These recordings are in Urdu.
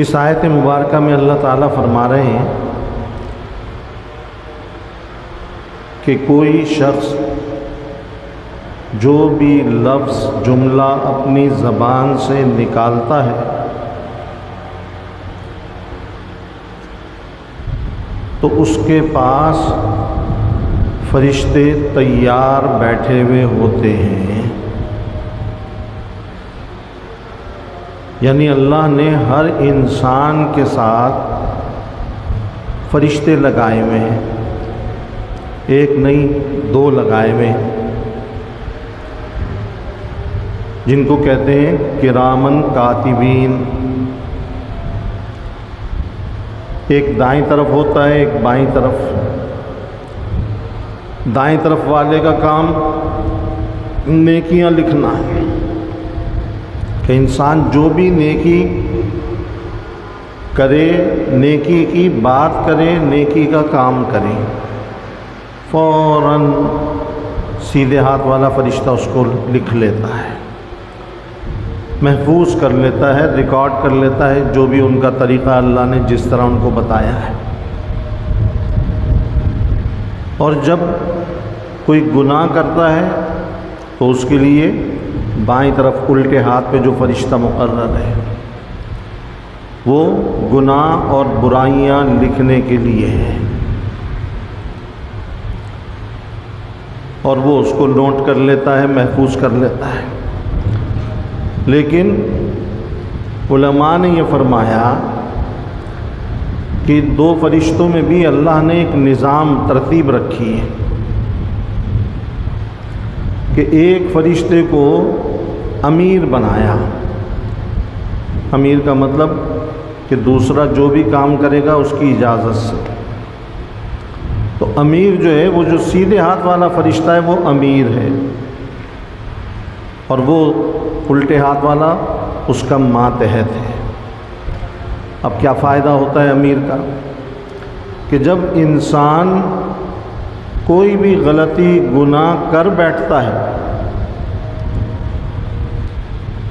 اس آیت مبارکہ میں اللہ تعالیٰ فرما رہے ہیں کہ کوئی شخص جو بھی لفظ جملہ اپنی زبان سے نکالتا ہے تو اس کے پاس فرشتے تیار بیٹھے ہوئے ہوتے ہیں۔ یعنی اللہ نے ہر انسان کے ساتھ فرشتے لگائے ہوئے ہیں، ایک نہیں دو لگائے ہوئے ہیں، جن کو کہتے ہیں کرامن کاتبین۔ ایک دائیں طرف ہوتا ہے، ایک بائیں طرف۔ دائیں طرف والے کا کام نیکیاں لکھنا ہے کہ انسان جو بھی نیکی کرے، نیکی کی بات کرے، نیکی کا کام کرے، فوراً سیدھے ہاتھ والا فرشتہ اس کو لکھ لیتا ہے، محفوظ کر لیتا ہے، ریکارڈ کر لیتا ہے، جو بھی ان کا طریقہ اللہ نے جس طرح ان کو بتایا ہے۔ اور جب کوئی گناہ کرتا ہے تو اس کے لیے بائیں طرف الٹے ہاتھ پہ جو فرشتہ مقرر ہے وہ گناہ اور برائیاں لکھنے کے لیے ہے، اور وہ اس کو نوٹ کر لیتا ہے، محفوظ کر لیتا ہے۔ لیکن علماء نے یہ فرمایا کہ دو فرشتوں میں بھی اللہ نے ایک نظام ترتیب رکھی ہے کہ ایک فرشتے کو امیر بنایا۔ امیر کا مطلب کہ دوسرا جو بھی کام کرے گا اس کی اجازت سے۔ تو امیر جو ہے، وہ جو سیدھے ہاتھ والا فرشتہ ہے وہ امیر ہے، اور وہ الٹے ہاتھ والا اس کا ماتحت ہے۔ اب کیا فائدہ ہوتا ہے امیر کا کہ جب انسان کوئی بھی غلطی گناہ کر بیٹھتا ہے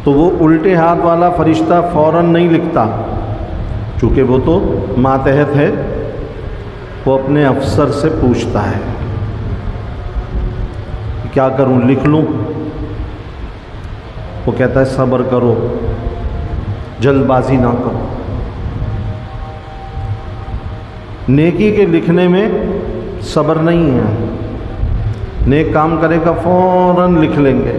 تو وہ الٹے ہاتھ والا فرشتہ فوراً نہیں لکھتا، چونکہ وہ تو ماتحت ہے، وہ اپنے افسر سے پوچھتا ہے کیا کروں، لکھ لوں؟ وہ کہتا ہے صبر کرو، جلد بازی نہ کرو۔ نیکی کے لکھنے میں صبر نہیں ہے، نیک کام کرے گا فوراً لکھ لیں گے،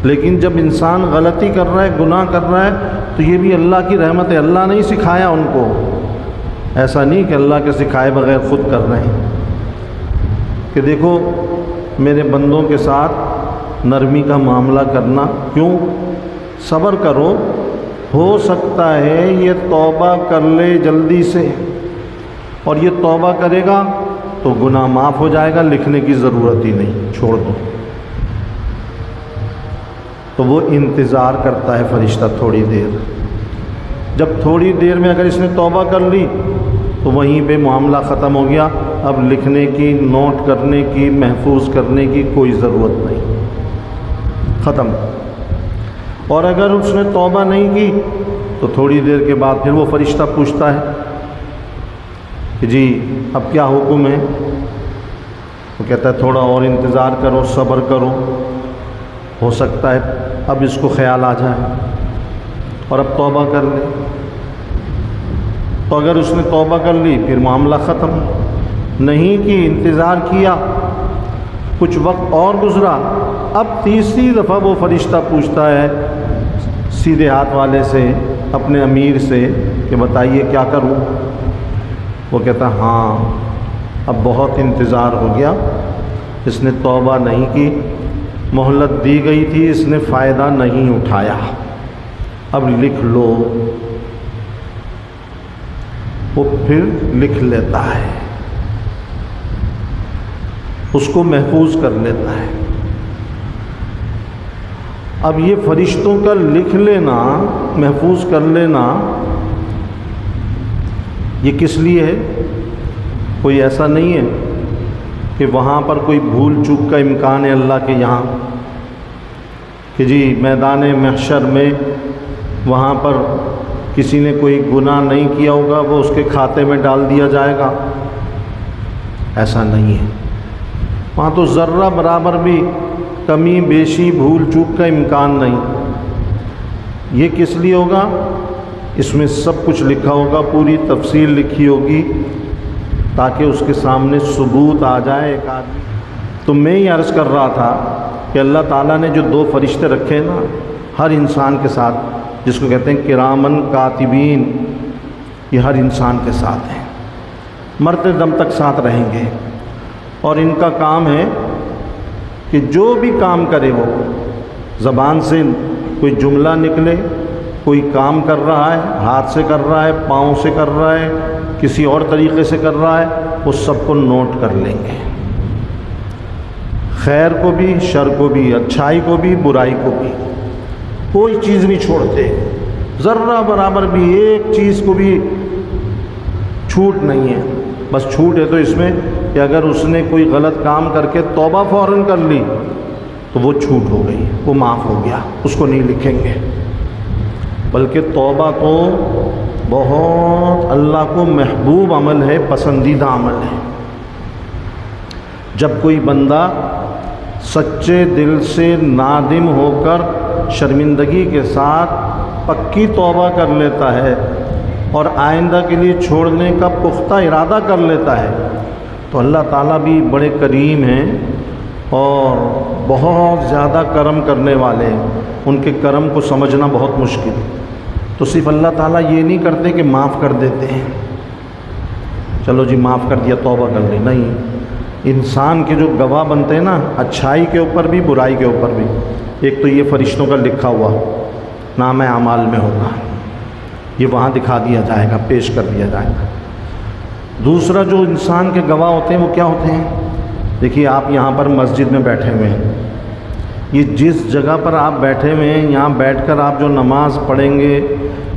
لیکن جب انسان غلطی کر رہا ہے، گناہ کر رہا ہے، تو یہ بھی اللہ کی رحمت ہے، اللہ نہیں سکھایا ان کو، ایسا نہیں کہ اللہ کے سکھائے بغیر خود کر رہے ہیں کہ دیکھو میرے بندوں کے ساتھ نرمی کا معاملہ کرنا، کیوں؟ صبر کرو، ہو سکتا ہے یہ توبہ کر لے جلدی سے، اور یہ توبہ کرے گا تو گناہ معاف ہو جائے گا، لکھنے کی ضرورت ہی نہیں، چھوڑ دو۔ تو وہ انتظار کرتا ہے فرشتہ تھوڑی دیر، جب تھوڑی دیر میں اگر اس نے توبہ کر لی تو وہیں پہ معاملہ ختم ہو گیا، اب لکھنے کی، نوٹ کرنے کی، محفوظ کرنے کی کوئی ضرورت نہیں، ختم۔ اور اگر اس نے توبہ نہیں کی تو تھوڑی دیر کے بعد پھر وہ فرشتہ پوچھتا ہے کہ جی اب کیا حکم ہے؟ وہ کہتا ہے تھوڑا اور انتظار کرو، صبر کرو، ہو سکتا ہے اب اس کو خیال آ جائے اور اب توبہ کر لے۔ تو اگر اس نے توبہ کر لی پھر معاملہ ختم، نہیں کی، انتظار کیا، کچھ وقت اور گزرا، اب تیسری دفعہ وہ فرشتہ پوچھتا ہے سیدھے ہاتھ والے سے، اپنے امیر سے کہ بتائیے کیا کروں؟ وہ کہتا ہے ہاں اب بہت انتظار ہو گیا، اس نے توبہ نہیں کی، مہلت دی گئی تھی، اس نے فائدہ نہیں اٹھایا، اب لکھ لو۔ وہ پھر لکھ لیتا ہے، اس کو محفوظ کر لیتا ہے۔ اب یہ فرشتوں کا لکھ لینا، محفوظ کر لینا، یہ کس لیے ہے؟ کوئی ایسا نہیں ہے کہ وہاں پر کوئی بھول چوک کا امکان ہے اللہ کے یہاں کہ جی میدان محشر میں وہاں پر کسی نے کوئی گناہ نہیں کیا ہوگا وہ اس کے کھاتے میں ڈال دیا جائے گا، ایسا نہیں ہے۔ وہاں تو ذرہ برابر بھی کمی بیشی بھول چوک کا امکان نہیں۔ یہ کس لیے ہوگا؟ اس میں سب کچھ لکھا ہوگا، پوری تفصیل لکھی ہوگی تاکہ اس کے سامنے ثبوت آ جائے ایک آدمی۔ تو میں یہ عرض کر رہا تھا کہ اللہ تعالیٰ نے جو 2 فرشتے رکھے نا ہر انسان کے ساتھ، جس کو کہتے ہیں کرامن کاتبین، یہ ہر انسان کے ساتھ ہیں، مرتے دم تک ساتھ رہیں گے، اور ان کا کام ہے کہ جو بھی کام کرے وہ زبان سے کوئی جملہ نکلے، کوئی کام کر رہا ہے، ہاتھ سے کر رہا ہے، پاؤں سے کر رہا ہے، کسی اور طریقے سے کر رہا ہے، وہ سب کو نوٹ کر لیں گے، خیر کو بھی، شر کو بھی، اچھائی کو بھی، برائی کو بھی، کوئی چیز نہیں چھوڑتے، ذرہ برابر بھی ایک چیز کو بھی چھوٹ نہیں ہے۔ بس چھوٹ ہے تو اس میں کہ اگر اس نے کوئی غلط کام کر کے توبہ فوراً کر لی تو وہ چھوٹ ہو گئی، وہ معاف ہو گیا، اس کو نہیں لکھیں گے۔ بلکہ توبہ تو بہت اللہ کو محبوب عمل ہے، پسندیدہ عمل ہے۔ جب کوئی بندہ سچے دل سے نادم ہو کر شرمندگی کے ساتھ پکی توبہ کر لیتا ہے اور آئندہ کے لیے چھوڑنے کا پختہ ارادہ کر لیتا ہے تو اللہ تعالیٰ بھی بڑے کریم ہیں اور بہت زیادہ کرم کرنے والے ہیں، ان کے کرم کو سمجھنا بہت مشکل۔ تو صرف اللہ تعالیٰ یہ نہیں کرتے کہ معاف کر دیتے ہیں، چلو جی معاف کر دیا توبہ کر لی، نہیں، انسان کے جو گواہ بنتے ہیں نا اچھائی کے اوپر بھی برائی کے اوپر بھی، ایک تو یہ فرشتوں کا لکھا ہوا نام اعمال میں ہوگا، یہ وہاں دکھا دیا جائے گا، پیش کر دیا جائے گا۔ دوسرا جو انسان کے گواہ ہوتے ہیں وہ کیا ہوتے ہیں؟ دیکھیے آپ یہاں پر مسجد میں بیٹھے ہوئے ہیں، یہ جس جگہ پر آپ بیٹھے ہوئے ہیں یہاں بیٹھ کر آپ جو نماز پڑھیں گے،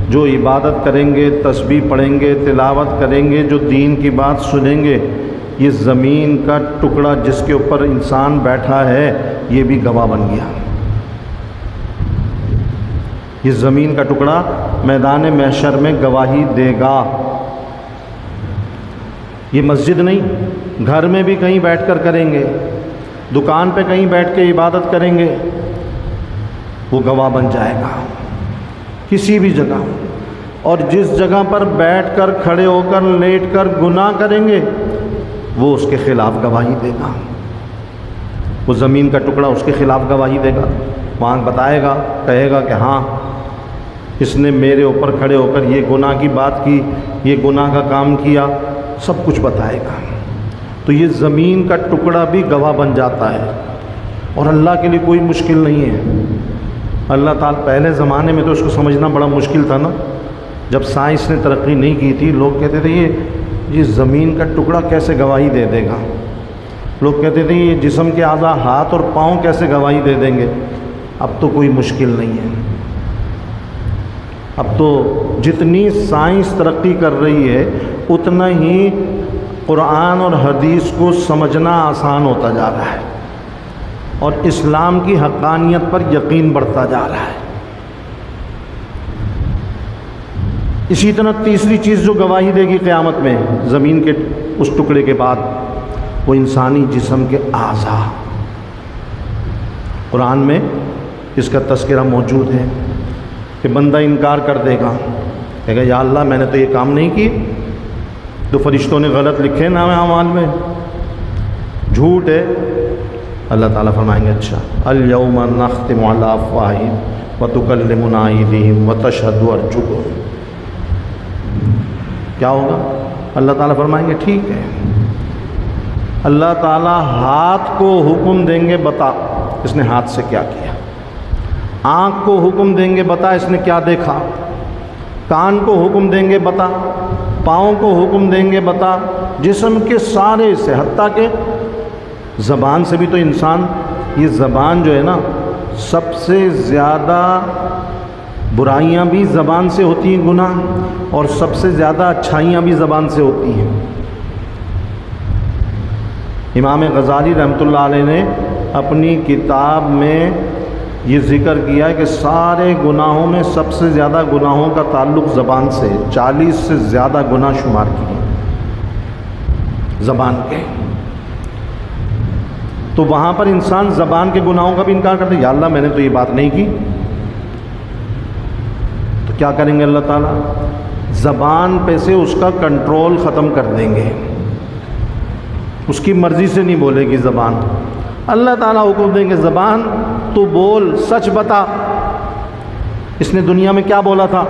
جو عبادت کریں گے، تسبیح پڑھیں گے، تلاوت کریں گے، جو دین کی بات سنیں گے، یہ زمین کا ٹکڑا جس کے اوپر انسان بیٹھا ہے یہ بھی گواہ بن گیا۔ یہ زمین کا ٹکڑا میدان محشر میں گواہی دے گا۔ یہ مسجد نہیں، گھر میں بھی کہیں بیٹھ کر کریں گے، دکان پہ کہیں بیٹھ کے عبادت کریں گے، وہ گواہ بن جائے گا کسی بھی جگہ۔ اور جس جگہ پر بیٹھ کر، کھڑے ہو کر، لیٹ کر گناہ کریں گے وہ اس کے خلاف گواہی دے گا، وہ زمین کا ٹکڑا اس کے خلاف گواہی دے گا، وہاں بتائے گا، کہے گا کہ ہاں اس نے میرے اوپر کھڑے ہو کر یہ گناہ کی بات کی، یہ گناہ کا کام کیا، سب کچھ بتائے گا۔ تو یہ زمین کا ٹکڑا بھی گواہ بن جاتا ہے، اور اللہ کے لیے کوئی مشکل نہیں ہے۔ اللہ تعالیٰ پہلے زمانے میں تو اس کو سمجھنا بڑا مشکل تھا نا، جب سائنس نے ترقی نہیں کی تھی، لوگ کہتے تھے یہ زمین کا ٹکڑا کیسے گواہی دے دے گا، لوگ کہتے تھے یہ جسم کے اعضاء ہاتھ اور پاؤں کیسے گواہی دے دیں گے۔ اب تو کوئی مشکل نہیں ہے، اب تو جتنی سائنس ترقی کر رہی ہے اتنا ہی قرآن اور حدیث کو سمجھنا آسان ہوتا جا رہا ہے، اور اسلام کی حقانیت پر یقین بڑھتا جا رہا ہے۔ اسی طرح تیسری چیز جو گواہی دے گی قیامت میں زمین کے اس ٹکڑے کے بعد، وہ انسانی جسم کے اعضاء۔ قرآن میں اس کا تذکرہ موجود ہے کہ بندہ انکار کر دے گا، کہے گا یا اللہ میں نے تو یہ کام نہیں کی، تو فرشتوں نے غلط لکھے نام اعمال میں، جھوٹ ہے۔ اللہ تعالیٰ فرمائیں گے اچھا الیوم نختم علی افواہہم وتکلمنا ایدیہم وتشہد ارجلہم، کیا ہوگا؟ اللہ تعالیٰ فرمائیں گے ٹھیک ہے، اللہ تعالیٰ ہاتھ کو حکم دیں گے بتا اس نے ہاتھ سے کیا کیا، آنکھ کو حکم دیں گے بتا اس نے کیا دیکھا، کان کو حکم دیں گے بتا، پاؤں کو حکم دیں گے بتا، جسم کے سارے سے، حتیٰ کہ زبان سے بھی تو انسان، یہ زبان جو ہے نا سب سے زیادہ برائیاں بھی زبان سے ہوتی ہیں، گناہ، اور سب سے زیادہ اچھائیاں بھی زبان سے ہوتی ہیں۔ امام غزالی رحمۃ اللہ علیہ نے اپنی کتاب میں یہ ذکر کیا ہے کہ سارے گناہوں میں سب سے زیادہ گناہوں کا تعلق زبان سے، 40 سے زیادہ گناہ شمار کیے زبان کے۔ تو وہاں پر انسان زبان کے گناہوں کا بھی انکار کرتے، یا اللہ میں نے تو یہ بات نہیں کی، تو کیا کریں گے اللہ تعالیٰ؟ زبان پہ سے اس کا کنٹرول ختم کر دیں گے، اس کی مرضی سے نہیں بولے گی زبان۔ اللہ تعالیٰ حکم دیں گے زبان تو بول، سچ بتا، اس نے دنیا میں کیا بولا تھا؟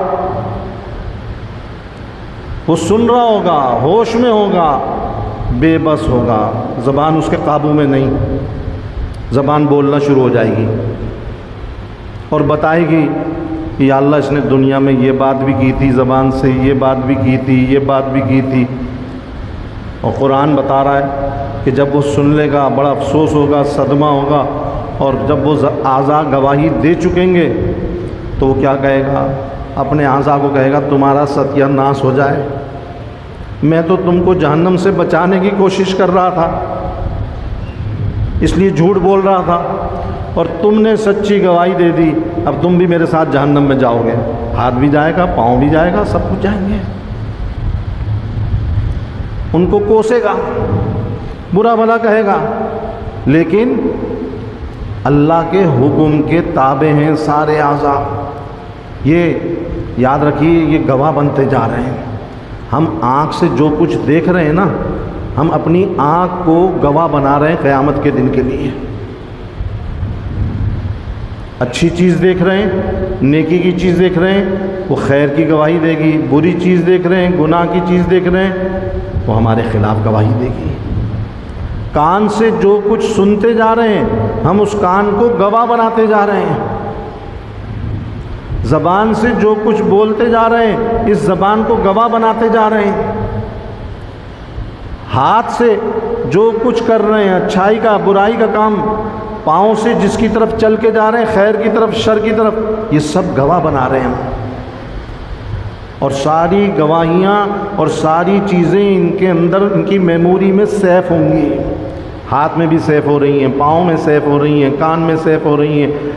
وہ سن رہا ہوگا، ہوش میں ہوگا، بے بس ہوگا، زبان اس کے قابو میں نہیں، زبان بولنا شروع ہو جائے گی اور بتائے گی یا اللہ اس نے دنیا میں یہ بات بھی کی تھی، زبان سے یہ بات بھی کی تھی، یہ بات بھی کی تھی۔ اور قرآن بتا رہا ہے کہ جب وہ سن لے گا بڑا افسوس ہوگا، صدمہ ہوگا، اور جب وہ اعضاء گواہی دے چکیں گے تو وہ کیا کہے گا؟ اپنے اعضاء کو کہے گا تمہارا ستیہ ناش ہو جائے، میں تو تم کو جہنم سے بچانے کی کوشش کر رہا تھا، اس لیے جھوٹ بول رہا تھا، اور تم نے سچی گواہی دے دی، اب تم بھی میرے ساتھ جہنم میں جاؤ گے۔ ہاتھ بھی جائے گا، پاؤں بھی جائے گا، سب کچھ جائیں گے۔ ان کو کوسے گا، برا بھلا کہے گا، لیکن اللہ کے حکم کے تابع ہیں سارے اعضاء۔ یہ یاد رکھیے، یہ گواہ بنتے جا رہے ہیں۔ ہم آنکھ سے جو کچھ دیکھ رہے ہیں نا، ہم اپنی آنکھ کو گواہ بنا رہے ہیں قیامت کے دن کے لیے۔ اچھی چیز دیکھ رہے ہیں، نیکی کی چیز دیکھ رہے ہیں، وہ خیر کی گواہی دے گی، بری چیز دیکھ رہے ہیں، گناہ کی چیز دیکھ رہے ہیں، وہ ہمارے خلاف گواہی دے گی۔ کان سے جو کچھ سنتے جا رہے ہیں، ہم اس کان کو گواہ بناتے جا رہے ہیں۔ زبان سے جو کچھ بولتے جا رہے ہیں، اس زبان کو گواہ بناتے جا رہے ہیں۔ ہاتھ سے جو کچھ کر رہے ہیں، اچھائی کا برائی کا کام، پاؤں سے جس کی طرف چل کے جا رہے ہیں، خیر کی طرف شر کی طرف، یہ سب گواہ بنا رہے ہیں۔ اور ساری گواہیاں اور ساری چیزیں ان کے اندر، ان کی میموری میں سیف ہوں گی۔ ہاتھ میں بھی سیف ہو رہی ہیں، پاؤں میں سیف ہو رہی ہیں، کان میں سیف ہو رہی ہیں،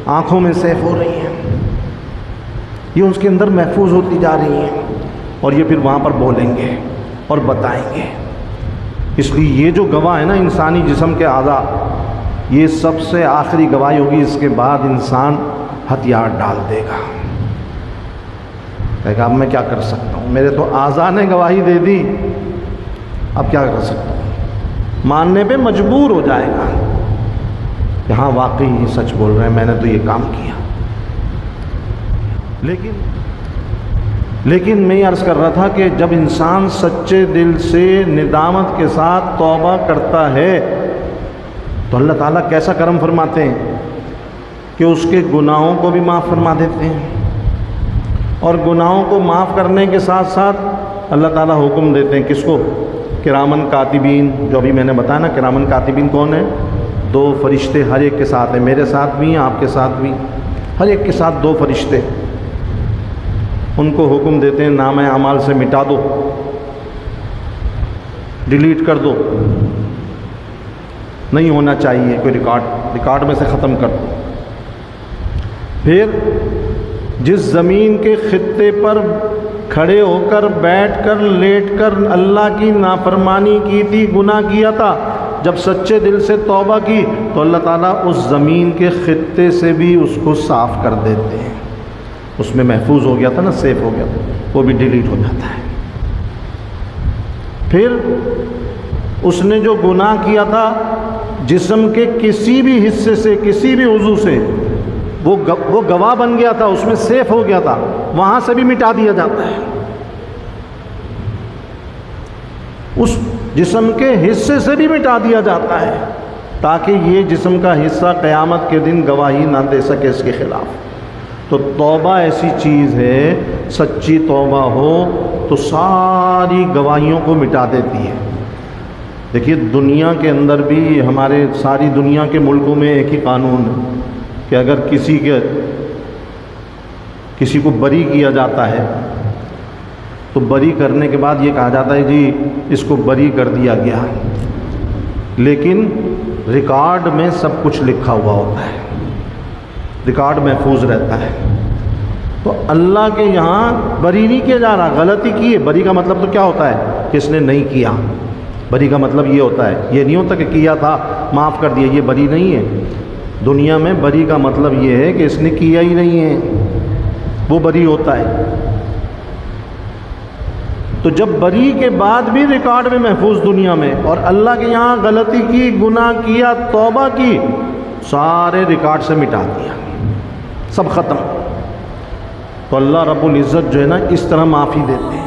آنکھوں میں سیف ہو رہی ہیں، یہ اس کے اندر محفوظ ہوتی جا رہی ہیں، اور یہ پھر وہاں پر بولیں گے اور بتائیں گے۔ اس لیے یہ جو گواہ ہے نا انسانی جسم کے اعضاء، یہ سب سے آخری گواہی ہوگی۔ اس کے بعد انسان ہتھیار ڈال دے گا، کہے گا اب میں کیا کر سکتا ہوں، میرے تو اعضاء نے گواہی دے دی، اب کیا کر سکتا ہوں؟ ماننے پہ مجبور ہو جائے گا کہ ہاں واقعی یہ سچ بول رہے ہیں، میں نے تو یہ کام کیا۔ لیکن میں یہ عرض کر رہا تھا کہ جب انسان سچے دل سے ندامت کے ساتھ توبہ کرتا ہے تو اللہ تعالیٰ کیسا کرم فرماتے ہیں کہ اس کے گناہوں کو بھی معاف فرما دیتے ہیں، اور گناہوں کو معاف کرنے کے ساتھ ساتھ اللہ تعالیٰ حکم دیتے ہیں کس کو؟ کرامن کاتبین، جو ابھی میں نے بتایا نا کرامن کاتبین کون ہے؟ 2 فرشتے ہر ایک کے ساتھ ہیں، میرے ساتھ بھی ہیں، آپ کے ساتھ بھی، ہر ایک کے ساتھ 2 فرشتے۔ ان کو حکم دیتے ہیں نامہ اعمال سے مٹا دو، ڈیلیٹ کر دو، نہیں ہونا چاہیے کوئی ریکارڈ میں سے ختم کر دو۔ پھر جس زمین کے خطے پر کھڑے ہو کر، بیٹھ کر، لیٹ کر اللہ کی نافرمانی کی تھی، گناہ کیا تھا، جب سچے دل سے توبہ کی تو اللہ تعالیٰ اس زمین کے خطے سے بھی اس کو صاف کر دیتے ہیں۔ اس میں محفوظ ہو گیا تھا نا، سیف ہو گیا تھا، وہ بھی ڈیلیٹ ہو جاتا ہے۔ پھر اس نے جو گناہ کیا تھا جسم کے کسی بھی حصے سے، کسی بھی عضو سے، وہ گواہ بن گیا تھا، اس میں سیف ہو گیا تھا، وہاں سے بھی مٹا دیا جاتا ہے۔ اس جسم کے حصے سے بھی مٹا دیا جاتا ہے تاکہ یہ جسم کا حصہ قیامت کے دن گواہی نہ دے سکے اس کے خلاف۔ تو توبہ ایسی چیز ہے، سچی توبہ ہو تو ساری گواہیوں کو مٹا دیتی ہے۔ دیکھیے دنیا کے اندر بھی، ہمارے ساری دنیا کے ملکوں میں ایک ہی قانون ہے کہ اگر کسی کو بری کیا جاتا ہے تو بری کرنے کے بعد یہ کہا جاتا ہے جی اس کو بری کر دیا گیا، لیکن ریکارڈ میں سب کچھ لکھا ہوا ہوتا ہے۔ ریکارڈ محفوظ رہتا ہے۔ تو اللہ کے یہاں بری نہیں کیا جا رہا، غلطی کی ہے، بری کا مطلب تو کیا ہوتا ہے کہ اس نے نہیں کیا، بری کا مطلب یہ ہوتا ہے، یہ نہیں ہوتا کہ کیا تھا معاف کر دیا، یہ بری نہیں ہے۔ دنیا میں بری کا مطلب یہ ہے کہ اس نے کیا ہی نہیں ہے، وہ بری ہوتا ہے۔ تو جب بری کے بعد بھی ریکارڈ میں محفوظ دنیا میں، اور اللہ کے یہاں غلطی کی، گناہ کیا، توبہ کی، سارے ریکارڈ سے مٹا دیا، سب ختم۔ تو اللہ رب العزت جو ہے نا اس طرح معافی دیتے ہیں۔